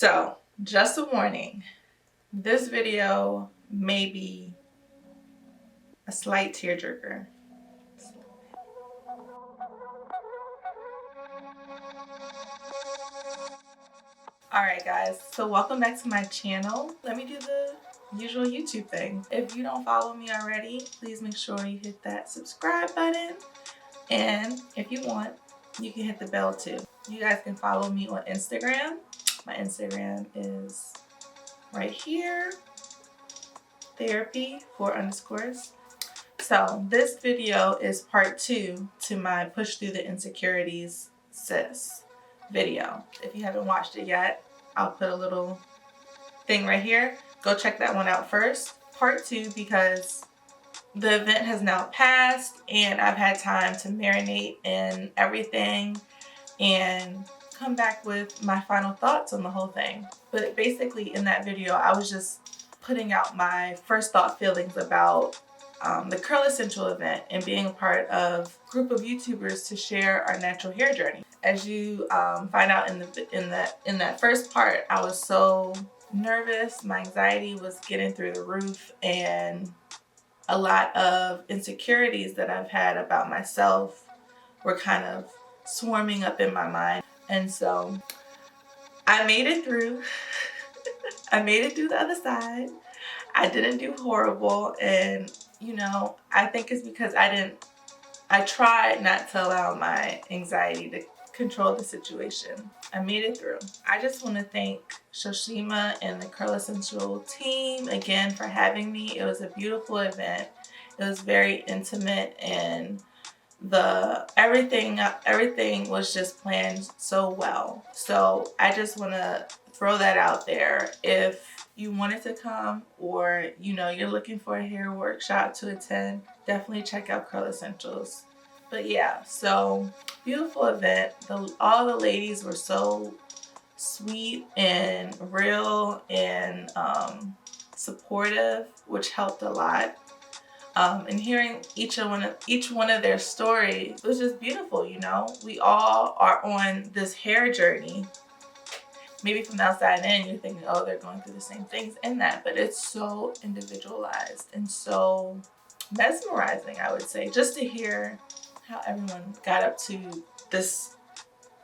So, just a warning, this video may be a slight tearjerker. Alright guys, so welcome back to my channel. Let me do the usual YouTube thing. If you don't follow me already, please make sure you hit that subscribe button. And if you want, you can hit the bell too. You guys can follow me on Instagram. My Instagram is right here. Therapy 4_. So this video is part 2 to my push through the insecurities sis video. If you haven't watched it yet, I'll put a little thing right here. Go check that one out first. Part 2 because the event has now passed and I've had time to marinate in everything and come back with my final thoughts on the whole thing. But basically in that video, I was just putting out my first thought feelings about the Curl Essential event and being a part of a group of YouTubers to share our natural hair journey. As you find out in that first part, I was so nervous. My anxiety was getting through the roof, and a lot of insecurities that I've had about myself were kind of swarming up in my mind. And so I made it through. I made it through the other side. I didn't do horrible, and you know, I think it's because I tried not to allow my anxiety to control the situation. I made it through. I just want to thank Shoshima and the Curl Essential team again for having me. It was a beautiful event. It was very intimate, and everything was just planned so well. So I just want to throw that out there. If you wanted to come, or you know you're looking for a hair workshop to attend, definitely check out Curl Essentials. But yeah, so beautiful event. All the ladies were so sweet and real and supportive, which helped a lot. And hearing each one of their stories was just beautiful. You know, we all are on this hair journey. Maybe from the outside in, you're thinking, oh, they're going through the same things in that, but it's so individualized and so mesmerizing, I would say, just to hear how everyone got up to this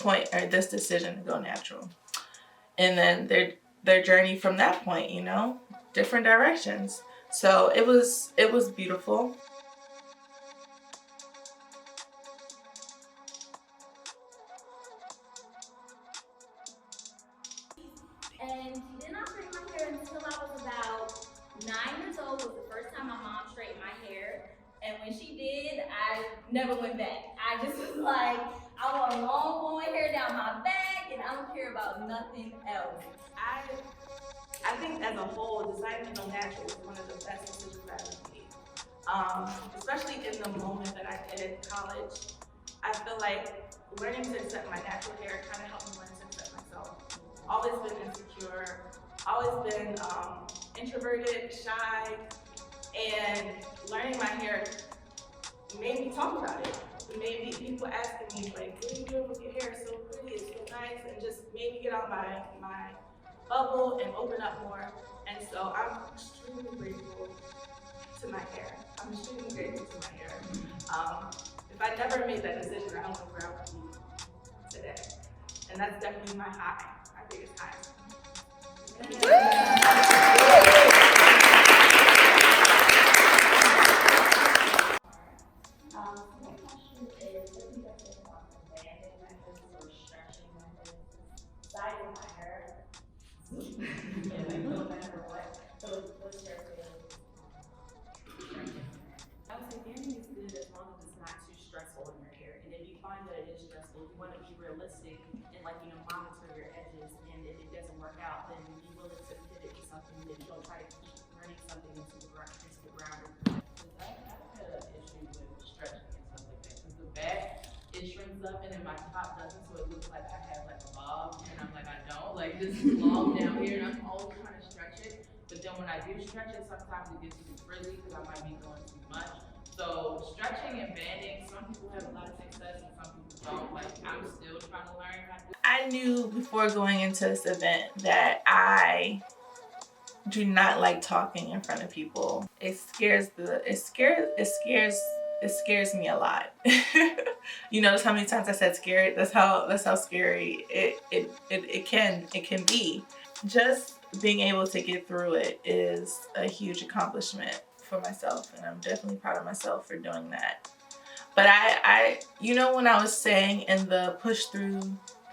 point or this decision to go natural. And then their journey from that point, you know, different directions. So it was beautiful. And she did not straighten my hair until I was about 9 years old. Was the first time my mom straightened my hair. And when she did, I never went back. I just was like, I want long blowing hair down my back, and I don't care about nothing else. I think as a whole, deciding to go natural was one of the best decisions I ever made. Especially in the moment that I did in college, I feel like learning to accept my natural hair kind of helped me learn to accept myself. Always been insecure, always been introverted, shy, and learning my hair made me talk about it. It made me, people asking me like, what are you doing with your hair? It's so pretty, it's so nice, and just made me get out my bubble and open up more. And so I'm extremely grateful to my hair. I'm extremely grateful to my hair. If I never made that decision, I don't know where I would be today. And that's definitely my high, my biggest high. My question is, what do you guys think about the banding methods or stretching methods? Styling my hair. No matter what. So what's your feeling? I would say banding is good as long as it's not too stressful in your hair. And if you find that it is stressful, you want to be realistic and monitor your edges. And if it doesn't work out, then be willing to pivot to something that you don't try to keep running something into the ground. I've had an issue with stretching and stuff like that. Because the back, it shrinks up and then my top doesn't, so it looks like I have like a bob. And I'm like, I don't. Like this is long down here and I'm always trying to stretch it. But then when I do stretch it, sometimes it gets too frizzy because I might be doing too much. So stretching and banding, some people have a lot of success and some people don't. Like, I'm still trying to learn how to do. I knew before going into this event that I do not like talking in front of people. It scares me a lot. You notice how many times I said scared? That's how scary it can be. Just being able to get through it is a huge accomplishment for myself, and I'm definitely proud of myself for doing that. But I when I was saying in the push through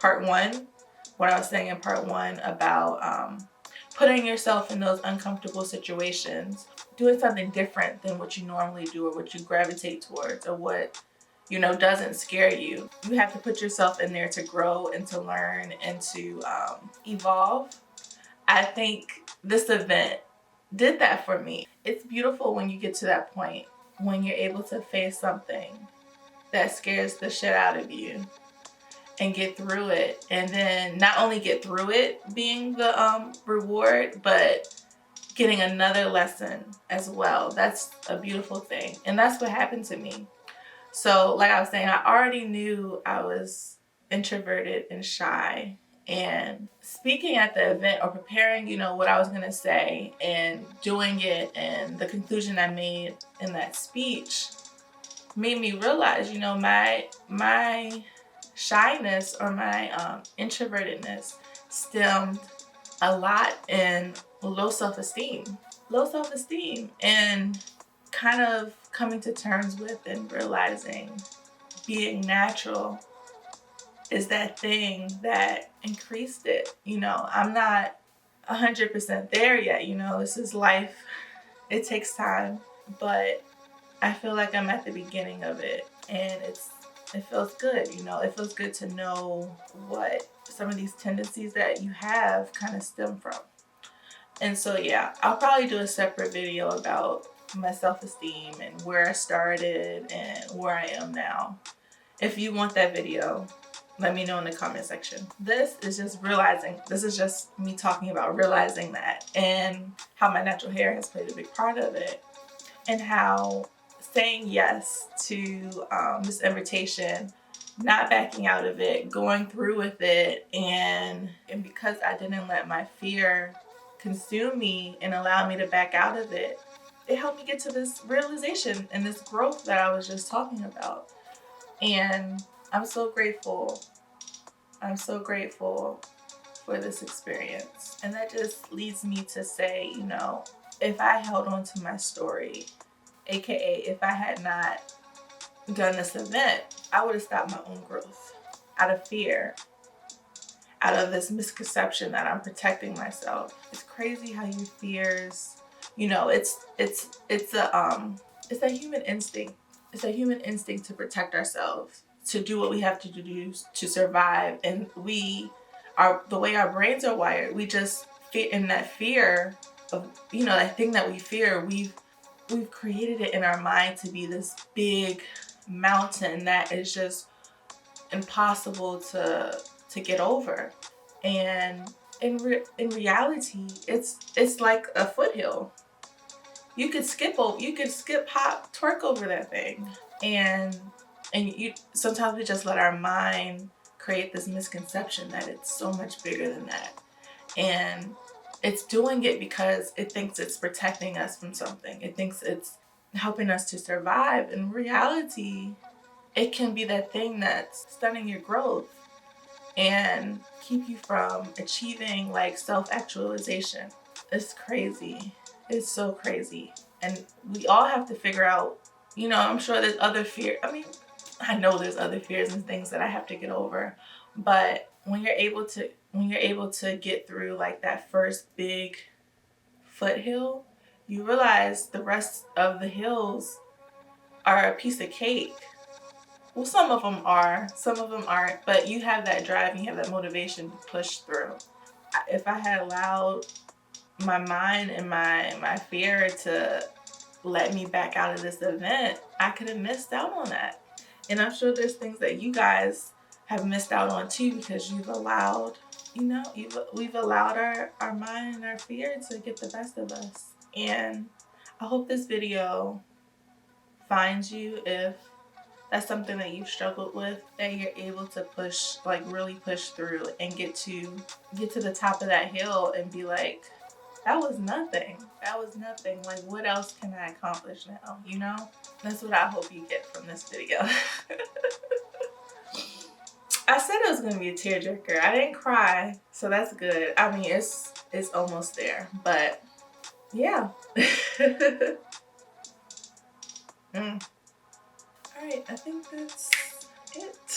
part one, what I was saying in part one about putting yourself in those uncomfortable situations, doing something different than what you normally do or what you gravitate towards or what doesn't scare you. You have to put yourself in there to grow and to learn and to evolve. I think this event did that for me. It's beautiful when you get to that point, when you're able to face something that scares the shit out of you and get through it, and then not only get through it being the reward, but getting another lesson as well. That's a beautiful thing, and that's what happened to me. So like I was saying, I already knew I was introverted and shy, and speaking at the event or preparing what I was going to say and doing it, and the conclusion I made in that speech made me realize my shyness or my introvertedness stemmed a lot in low self-esteem, and kind of coming to terms with and realizing being natural is that thing that increased it. I'm not 100% there yet. This is life. It takes time, but I feel like I'm at the beginning of it, and it feels good. It feels good to know what some of these tendencies that you have kind of stem from. And so yeah, I'll probably do a separate video about my self-esteem and where I started and where I am now. If you want that video, let me know in the comment section. This is just me talking about realizing that, and how my natural hair has played a big part of it, and how saying yes to this invitation, not backing out of it, going through with it, and because I didn't let my fear consume me and allow me to back out of it, it helped me get to this realization and this growth that I was just talking about. And I'm so grateful. I'm so grateful for this experience. And that just leads me to say, if I held on to my story, aka if I had not done this event, I would have stopped my own growth out of fear, out of this misconception that I'm protecting myself. It's crazy how your fears, it's a human instinct. It's a human instinct to protect ourselves, to do what we have to do to survive. And the way our brains are wired, we just fit in that fear of, that thing that we fear. We've created it in our mind to be this big mountain that is just impossible to get over. And in reality, it's like a foothill. You could skip, hop, twerk over that thing. And you sometimes we just let our mind create this misconception that it's so much bigger than that. And it's doing it because it thinks it's protecting us from something. It thinks it's helping us to survive. In reality, it can be that thing that's stunning your growth and keep you from achieving like self-actualization. It's crazy. It's so crazy. And we all have to figure out, I'm sure there's other fear. I know there's other fears and things that I have to get over. But when you're able to get through like that first big foothill, you realize the rest of the hills are a piece of cake. Well, some of them are, some of them aren't, but you have that drive and you have that motivation to push through. If I had allowed my mind and my fear to let me back out of this event, I could have missed out on that. And I'm sure there's things that you guys have missed out on too, because we've allowed our mind and our fear to get the best of us. And I hope this video finds you if that's something that you've struggled with, that you're able to push, like really push through and get to the top of that hill and be like, that was nothing. That was nothing. Like, what else can I accomplish now? You know? That's what I hope you get from this video. I said it was gonna be a tearjerker. I didn't cry, so that's good. I mean, it's almost there, but yeah. All right, I think that's it.